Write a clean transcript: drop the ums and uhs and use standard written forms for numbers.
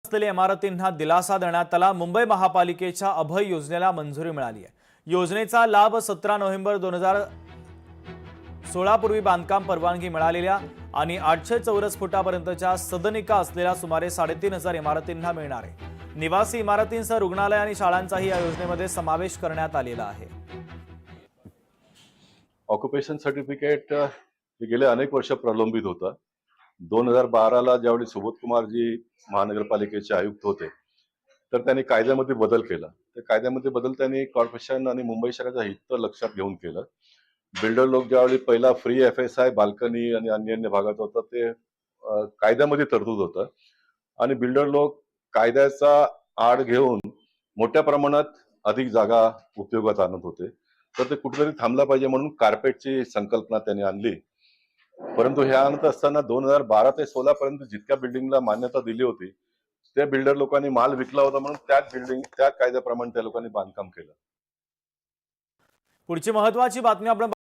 असलेल्या इमारतींना दिलासा देण्यात आला। मुंबई महापालिकेच्या अभय योजनेला मंजुरी मिळाली आहे। योजनेचा लाभ 17 नोव्हेंबर 2016 पूर्वी बांधकाम परवानगी मिळालेल्या आणि 800 चौरस फुटापर्यंतच्या सदनिका असलेल्या सुमारे 3500 इमारतींना मिळणार आहे। निवासी इमारतींसह रुग्णालय आणि शाळांचाही या योजनेमध्ये समावेश करण्यात आलेला आहे। ऑक्युपेशन सर्टिफिकेट गेले अनेक वर्ष प्रलंबित होता। 2012ला ज्यावेळी सुबोध कुमारजी महानगरपालिकेचे आयुक्त होते तर त्यांनी कायद्यामध्ये बदल केला। त्या कायद्यामध्ये बदल त्यांनी कॉर्पोरेशन आणि मुंबई शहराच्या हित लक्षात घेऊन केलं। बिल्डर लोक ज्यावेळी पहिला फ्री FSI बाल्कनी आणि अन्य भागात होता ते कायद्यामध्ये तरतूद होतं आणि बिल्डर लोक कायद्याचा आड घेऊन मोठ्या प्रमाणात अधिक जागा उपयोगात आणत होते। तर ते कुठेतरी थांबला पाहिजे म्हणून कार्पेटची संकल्पना त्यांनी आणली। परंतु हे आणत असताना 2012 ते 16 पर्यंत जितक्या बिल्डिंगला मान्यता दिली होती त्या बिल्डर लोकांनी माल विकला होता म्हणून त्या कायद्याप्रमाणे त्या लोकांनी बांधकाम केलं। पुढची महत्त्वाची बातमी आपण